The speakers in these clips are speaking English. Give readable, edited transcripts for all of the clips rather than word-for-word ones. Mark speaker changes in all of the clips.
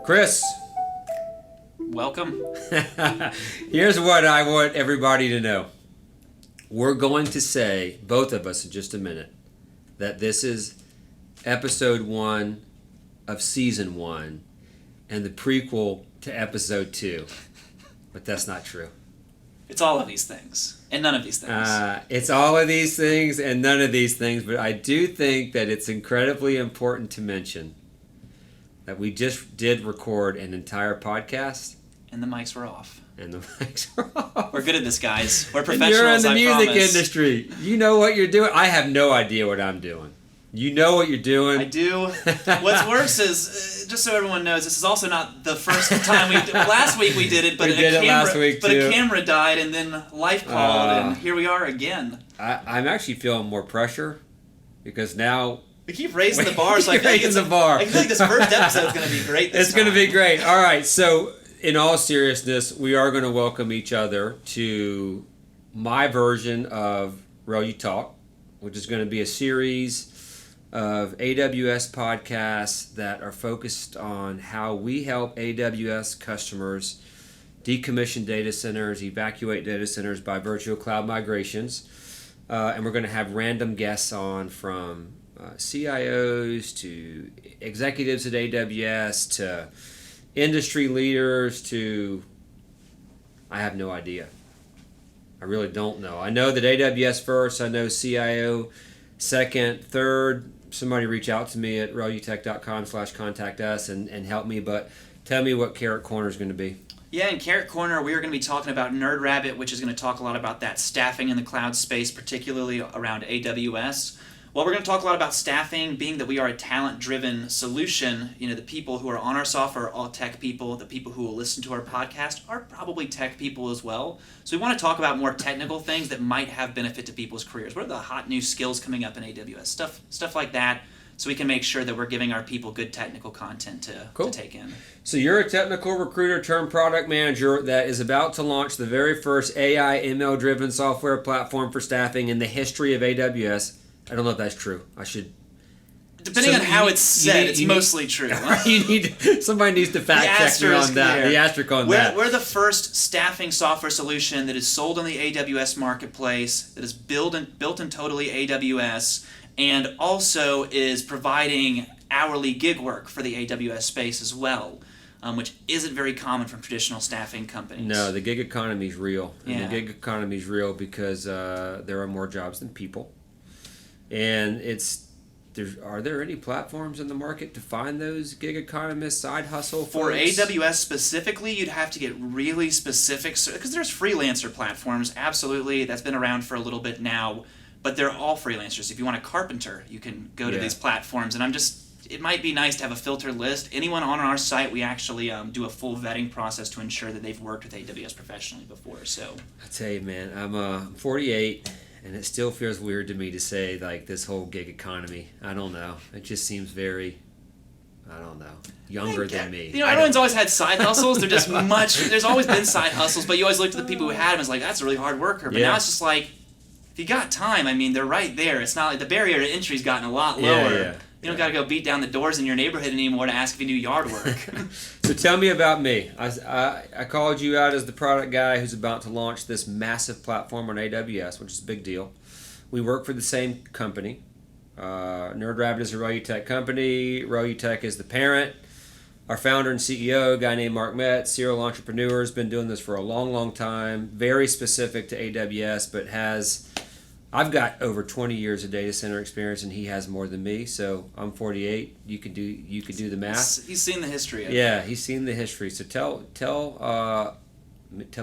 Speaker 1: Chris.
Speaker 2: Welcome.
Speaker 1: Here's what I want everybody to know. We're going to say, both of us in just a minute, that this is episode 1 of season 1 and the prequel to episode 2. But that's not true.
Speaker 2: It's all of these things and none of these things.
Speaker 1: It's all of these things and none of these things, but I do think that it's incredibly important to mention that we just did record an entire podcast.
Speaker 2: And the mics were off.
Speaker 1: And the mics were off.
Speaker 2: We're good at this, guys. We're
Speaker 1: And
Speaker 2: professionals,
Speaker 1: you're in the music
Speaker 2: promise.
Speaker 1: industry. You know what you're doing. I have no idea what I'm doing. You know what you're doing.
Speaker 2: I do. What's worse is, just so everyone knows, this is also not the first time we did. Last week we did it, but a camera died, and then life called, and here we are again.
Speaker 1: I'm actually feeling more pressure because now
Speaker 2: we keep raising the bar. It's like,
Speaker 1: raising the bar.
Speaker 2: I feel like this first episode is going to be great.
Speaker 1: It's going to be great. All right, so in all seriousness, we are going to welcome each other to my version of ReluTalk, which is going to be a series of AWS podcasts that are focused on how we help AWS customers decommission data centers, evacuate data centers by virtue of cloud migrations. And we're going to have random guests on from CIOs to executives at AWS to industry leaders to, I have no idea. I really don't know. I know that AWS first, I know CIO second, third. Somebody reach out to me at relutech.com/contact us and help me, but tell me what Carrot Corner is going to be.
Speaker 2: Yeah, in Carrot Corner, we are going to be talking about NerdRabbit, which is going to talk a lot about that staffing in the cloud space, particularly around AWS. Well, we're going to talk a lot about staffing, being that we are a talent-driven solution. You know, the people who are on our software are all tech people. The people who will listen to our podcast are probably tech people as well. So we want to talk about more technical things that might have benefit to people's careers. What are the hot new skills coming up in AWS? Stuff like that, so we can make sure that we're giving our people good technical content to take in.
Speaker 1: So you're a technical recruiter turned product manager that is about to launch the very first AI ML-driven software platform for staffing in the history of AWS. I don't know if that's true. I should.
Speaker 2: Depending on how it's said, it's mostly true.
Speaker 1: Somebody needs to fact check me on that. The asterisk on that.
Speaker 2: We're the first staffing software solution that is sold on the AWS marketplace, that is built in totally AWS, and also is providing hourly gig work for the AWS space as well, which isn't very common from traditional staffing companies.
Speaker 1: No, the gig economy is real. And the gig economy is real because there are more jobs than people. And are there any platforms in the market to find those gig economist side hustle
Speaker 2: for
Speaker 1: folks?
Speaker 2: AWS specifically? You'd have to get really specific, because there's freelancer platforms, absolutely, that's been around for a little bit now, but they're all freelancers. If you want a carpenter, you can go to these platforms, and it might be nice to have a filtered list. Anyone on our site, we actually do a full vetting process to ensure that they've worked with AWS professionally before. So
Speaker 1: I tell you, man, I'm 48. And it still feels weird to me to say, like, this whole gig economy. I don't know. It just seems very, I don't know, younger than me.
Speaker 2: You know, everyone's always had side hustles. They're just there's always been side hustles, but you always looked at the people who had them as like, that's a really hard worker. But now it's just like, if you got time, I mean, they're right there. It's not like the barrier to entry's gotten a lot lower.
Speaker 1: Yeah.
Speaker 2: You don't got to go beat down the doors in your neighborhood anymore to ask if you do yard work.
Speaker 1: So tell me about me. I called you out as the product guy who's about to launch this massive platform on AWS, which is a big deal. We work for the same company. NerdRabbit is a ReluTech company. ReluTech is the parent. Our founder and CEO, a guy named Mark Metz, serial entrepreneur, has been doing this for a long, long time. Very specific to AWS, but I've got over 20 years of data center experience, and he has more than me. So I'm 48. You could do the math.
Speaker 2: He's seen the history.
Speaker 1: He's seen the history. So tell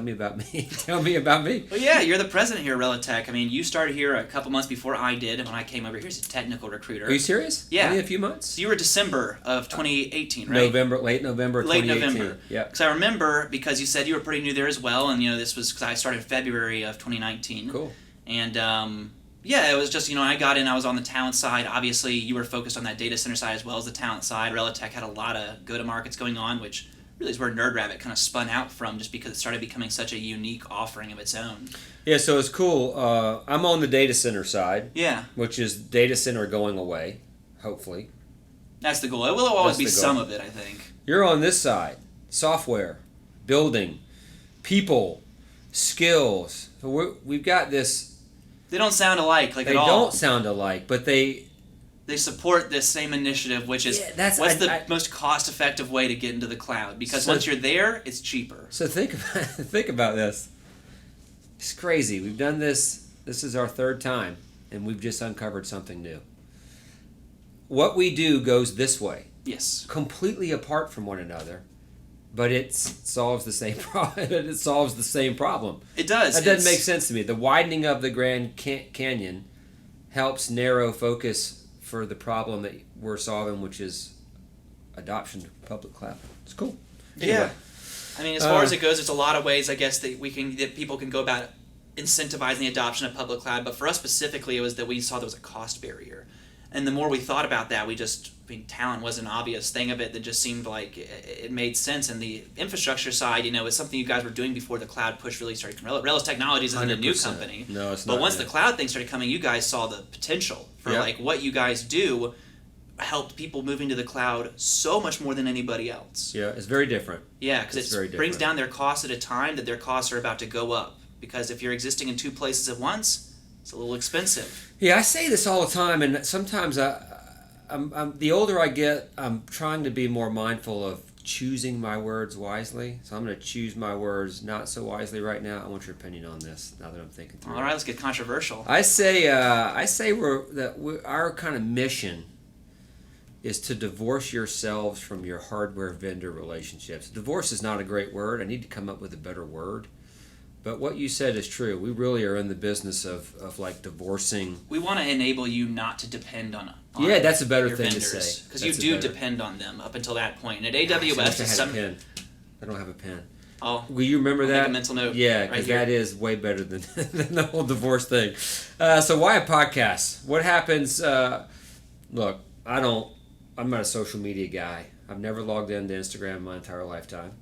Speaker 1: me about me. Tell me about me.
Speaker 2: Well, yeah, you're the president here at ReluTech. I mean, you started here a couple months before I did, and when I came over here as a technical recruiter.
Speaker 1: Are you serious?
Speaker 2: Yeah.
Speaker 1: Only a few months?
Speaker 2: So you were December of 2018, right?
Speaker 1: Late November 2018.
Speaker 2: Late November.
Speaker 1: Yeah.
Speaker 2: Because I remember, because you said you were pretty new there as well, and, this was because I started in February of 2019.
Speaker 1: Cool.
Speaker 2: And, it was just, I got in, I was on the talent side. Obviously, you were focused on that data center side as well as the talent side. ReluTech had a lot of go-to-markets going on, which really is where NerdRabbit kind of spun out from, just because it started becoming such a unique offering of its own.
Speaker 1: Yeah, so it's cool. I'm on the data center side.
Speaker 2: Yeah.
Speaker 1: Which is data center going away, hopefully.
Speaker 2: That's the goal. It will always
Speaker 1: That's
Speaker 2: be
Speaker 1: the goal.
Speaker 2: some of it, I think.
Speaker 1: You're on this side. Software, building, people, skills. So we've got this.
Speaker 2: They don't sound alike, like
Speaker 1: They
Speaker 2: at all.
Speaker 1: don't sound alike, but they
Speaker 2: support this same initiative, which is what's the most cost-effective way to get into the cloud. Because once you're there, it's cheaper.
Speaker 1: So think about this. It's crazy. We've done this. This is our third time, and we've just uncovered something new. What we do goes this way.
Speaker 2: Yes.
Speaker 1: Completely apart from one another, but it solves the same problem. It solves the same problem.
Speaker 2: It does.
Speaker 1: That doesn't make sense to me. The widening of the Grand Canyon helps narrow focus for the problem that we're solving, which is adoption to public cloud. It's cool. Anyway.
Speaker 2: Yeah. I mean, as far as it goes, there's a lot of ways, I guess, that people can go about incentivizing the adoption of public cloud. But for us specifically, it was that we saw there was a cost barrier. And the more we thought about that, talent was an obvious thing of it that just seemed like it made sense. And the infrastructure side, is something you guys were doing before the cloud push really started. Relus Technologies isn't a new company.
Speaker 1: No, it's not.
Speaker 2: But once the cloud thing started coming, you guys saw the potential for what you guys do helped people moving to the cloud so much more than anybody else.
Speaker 1: Yeah, it's very different.
Speaker 2: Yeah, because it brings down their costs at a time that their costs are about to go up. Because if you're existing in two places at once, it's a little expensive.
Speaker 1: Yeah, I say this all the time, and sometimes I'm the older I get, I'm trying to be more mindful of choosing my words wisely. So I'm going to choose my words not so wisely right now. I want your opinion on this. Now that I'm thinking through.
Speaker 2: All right, let's get controversial.
Speaker 1: I say our kind of mission is to divorce yourselves from your hardware vendor relationships. Divorce is not a great word. I need to come up with a better word. But what you said is true. We really are in the business of like divorcing.
Speaker 2: We want to enable you not to depend on
Speaker 1: that's a better
Speaker 2: your
Speaker 1: thing
Speaker 2: vendors,
Speaker 1: to say.
Speaker 2: because you do depend on them up until that point. And at AWS,
Speaker 1: I don't have a pen.
Speaker 2: Oh,
Speaker 1: will you remember that?
Speaker 2: Make a mental note.
Speaker 1: Yeah, because that is way better than the whole divorce thing. So why a podcast? What happens? Look, I'm not a social media guy. I've never logged into Instagram in my entire lifetime.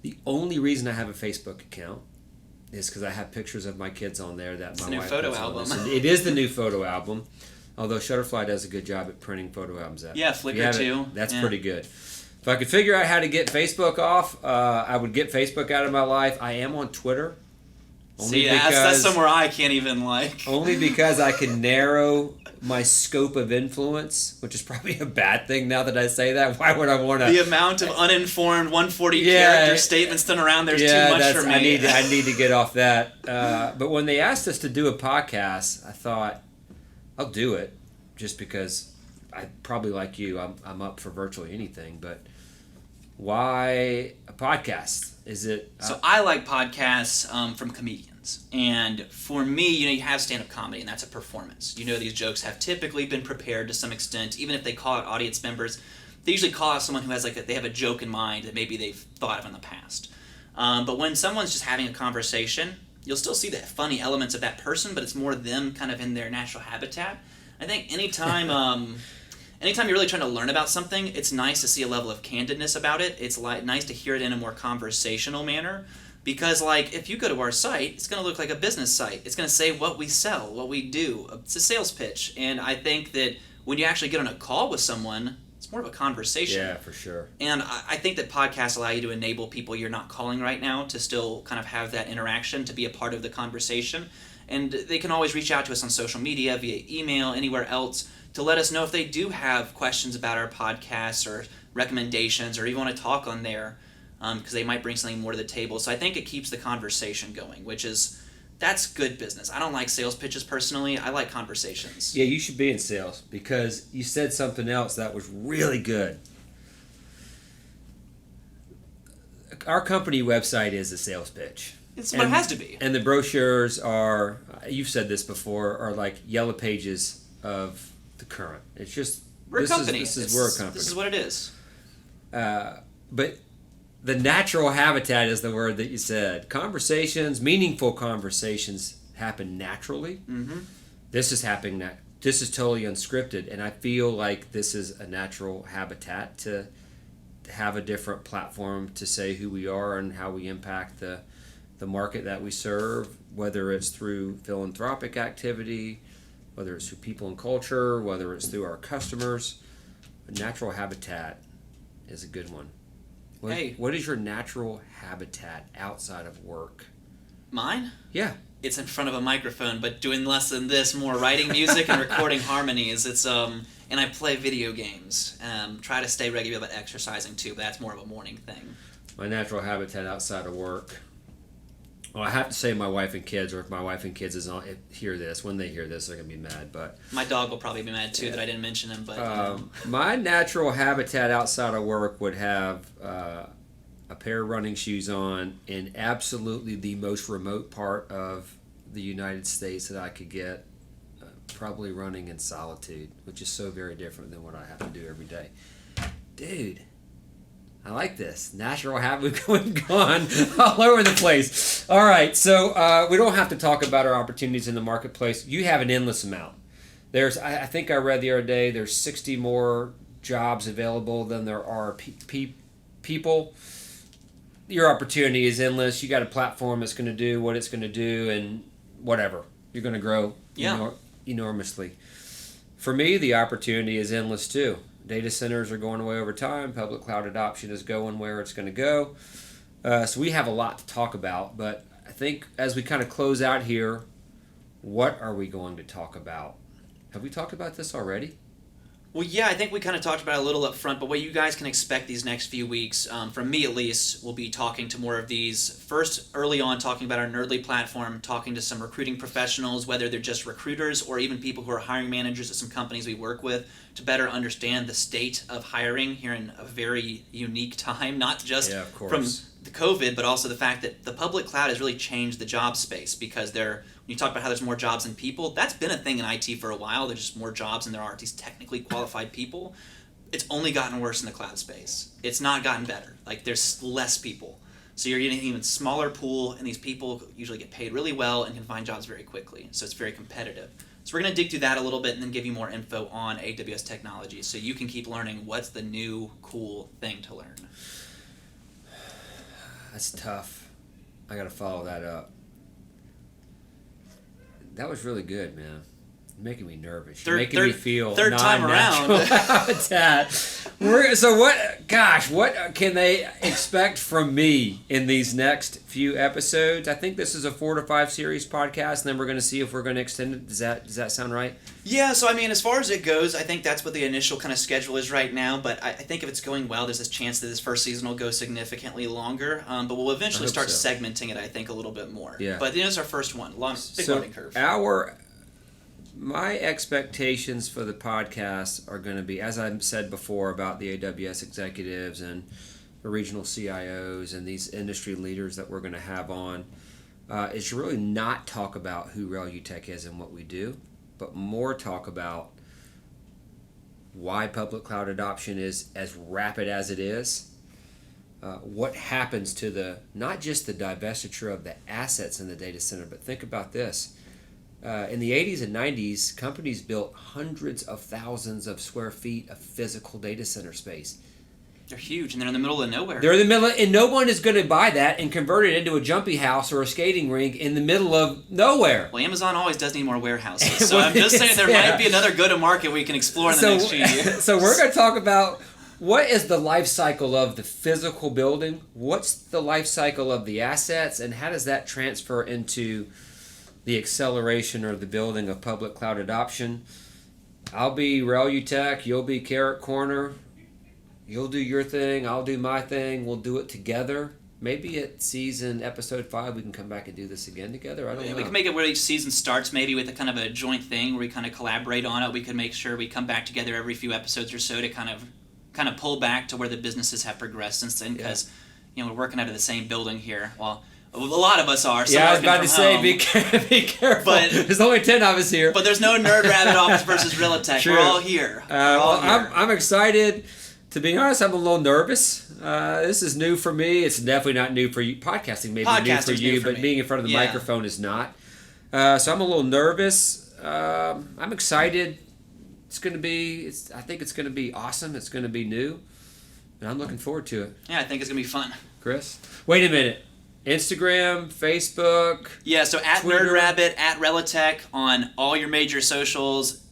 Speaker 1: The only reason I have a Facebook account is because I have pictures of my kids on there that my wife
Speaker 2: photo
Speaker 1: puts on.
Speaker 2: album.
Speaker 1: It is the new photo album, although Shutterfly does a good job at printing photo albums out.
Speaker 2: Yeah, Flickr too.
Speaker 1: That's pretty good. If I could figure out how to get Facebook off, I would get Facebook out of my life. I am on Twitter.
Speaker 2: That's somewhere I can't even
Speaker 1: Only because I can narrow my scope of influence, which is probably a bad thing now that I say that. Why would I want to?
Speaker 2: The amount of uninformed 140 character statements thrown around, there's too much for me.
Speaker 1: I need to get off that. But when they asked us to do a podcast, I thought, I'll do it, just because I probably like you, I'm up for virtually anything. But why a podcast? Is it?
Speaker 2: So I like podcasts from comedians, and for me, you have stand-up comedy, and that's a performance. These jokes have typically been prepared to some extent, even if they call out audience members. They usually call out someone who has they have a joke in mind that maybe they've thought of in the past. But when someone's just having a conversation, you'll still see the funny elements of that person, but it's more them kind of in their natural habitat. I think anytime you're really trying to learn about something, it's nice to see a level of candidness about it. It's nice to hear it in a more conversational manner. Because, if you go to our site, it's going to look like a business site. It's going to say what we sell, what we do. It's a sales pitch. And I think that when you actually get on a call with someone, it's more of a conversation.
Speaker 1: Yeah, for sure.
Speaker 2: And I think that podcasts allow you to enable people you're not calling right now to still kind of have that interaction, to be a part of the conversation. And they can always reach out to us on social media, via email, anywhere else, to let us know if they do have questions about our podcasts or recommendations, or even want to talk on there, because they might bring something more to the table. So I think it keeps the conversation going, that's good business. I don't like sales pitches personally. I like conversations.
Speaker 1: Yeah, you should be in sales, because you said something else that was really good. Our company website is a sales pitch.
Speaker 2: It's what it has to be.
Speaker 1: And the brochures are, you've said this before, are like yellow pages of the current. It's just,
Speaker 2: we're a company.
Speaker 1: We're a company.
Speaker 2: This is what it is.
Speaker 1: But the natural habitat is the word that you said. Conversations, meaningful conversations, happen naturally.
Speaker 2: Mm-hmm.
Speaker 1: This is happening. This is totally unscripted, and I feel like this is a natural habitat to have a different platform to say who we are and how we impact the market that we serve, whether it's through philanthropic activity, whether it's through people and culture, whether it's through our customers. natural habitat is a good one.
Speaker 2: Hey.
Speaker 1: What is your natural habitat outside of work?
Speaker 2: Mine?
Speaker 1: Yeah.
Speaker 2: It's in front of a microphone, but doing less than this, more writing music and recording harmonies. It's and I play video games. Try to stay regular about exercising too, but that's more of a morning thing.
Speaker 1: My natural habitat outside of work. Well, I have to say my wife and kids, or if my wife and kids hear this, when they hear this, they're going to be mad. But
Speaker 2: my dog will probably be mad too that I didn't mention him. But
Speaker 1: my natural habitat outside of work would have a pair of running shoes on in absolutely the most remote part of the United States that I could get, probably running in solitude, which is so very different than what I have to do every day. Dude, I like this. Natural habit going on all over the place. All right, so we don't have to talk about our opportunities in the marketplace. You have an endless amount. I think I read the other day, there's 60 more jobs available than there are people. Your opportunity is endless. You got a platform that's going to do what it's going to do, and whatever. You're going to grow enormously. For me, the opportunity is endless too. Data centers are going away over time. Public cloud adoption is going where it's going to go. So we have a lot to talk about, but I think as we kind of close out here, what are we going to talk about? Have we talked about this already?
Speaker 2: Well, yeah, I think we kind of talked about it a little up front, but what you guys can expect these next few weeks, from me at least, we'll be talking to more of these. First, early on, talking about our Nerdly platform, talking to some recruiting professionals, whether they're just recruiters or even people who are hiring managers at some companies we work with, to better understand the state of hiring here in a very unique time, not just from the COVID, but also the fact that the public cloud has really changed the job space, because when you talk about how there's more jobs than people, that's been a thing in IT for a while. There's just more jobs than there are these technically qualified people. It's only gotten worse in the cloud space. It's not gotten better. Like, there's less people. So you're getting an even smaller pool, and these people usually get paid really well and can find jobs very quickly. So it's very competitive. So we're going to dig through that a little bit and then give you more info on AWS technology so you can keep learning what's the new cool thing to learn.
Speaker 1: That's tough. I got to follow that up. That was really good, man. You're making me nervous. You're making me feel
Speaker 2: third time around.
Speaker 1: Habitat. So what can they expect from me in these next few episodes? I think this is a 4 to 5 series podcast, and then we're going to see if we're going to extend it. Does that sound right?
Speaker 2: Yeah, so I mean, as far as it goes, I think that's what the initial kind of schedule is right now, but I think if it's going well, there's this chance that this first season will go significantly longer, but we'll eventually start segmenting it, I think, a little bit more.
Speaker 1: Yeah.
Speaker 2: But it's our first one. Big learning curve.
Speaker 1: My expectations for the podcast are going to be, as I said before about the AWS executives and the regional CIOs and these industry leaders that we're going to have on, is really not talk about who ReluTech is and what we do, but more talk about why public cloud adoption is as rapid as it is, what happens to not just the divestiture of the assets in the data center, but think about this. In the 80s and 90s, companies built hundreds of thousands of square feet of physical data center space.
Speaker 2: They're huge, and they're in the middle of nowhere.
Speaker 1: They're in the middle, and no one is going to buy that and convert it into a jumpy house or a skating rink in the middle of nowhere.
Speaker 2: Well, Amazon always does need more warehouses, so I'm just saying there might be another go-to-market we can explore in the next few years.
Speaker 1: So we're going to talk about what is the life cycle of the physical building, what's the life cycle of the assets, and how does that transfer into the acceleration or the building of public cloud adoption. I'll be ReluTech, you'll be Carrot Corner. You'll do your thing, I'll do my thing. We'll do it together. Maybe at episode 5 we can come back and do this again together. I don't know.
Speaker 2: We can make it where each season starts maybe with a kind of a joint thing where we kind of collaborate on it. We can make sure we come back together every few episodes or so to kind of pull back to where the businesses have progressed since then, because we're working out of the same building here. Well, a lot of us are.
Speaker 1: I was about to say, be careful. But there's only 10 of us here.
Speaker 2: But there's no NerdRabbit office versus ReluTech. We're all here.
Speaker 1: I'm excited. To be honest, I'm a little nervous. This is new for me. It's definitely not new for you. Podcasting may be new for you, but being in front of the microphone is not. So I'm a little nervous. I'm excited. I think it's going to be awesome. It's going to be new. And I'm looking forward to it.
Speaker 2: Yeah, I think it's going to be fun.
Speaker 1: Chris? Wait a minute. Instagram, Facebook.
Speaker 2: Yeah, so at
Speaker 1: Twitter.
Speaker 2: NerdRabbit, at ReluTech on all your major socials.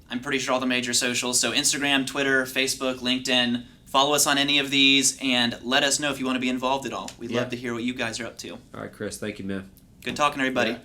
Speaker 2: I'm pretty sure all the major socials. So Instagram, Twitter, Facebook, LinkedIn. Follow us on any of these and let us know if you want to be involved at all. We'd love to hear what you guys are up to.
Speaker 1: All right, Chris. Thank you, man.
Speaker 2: Good talking, everybody.
Speaker 1: Yeah.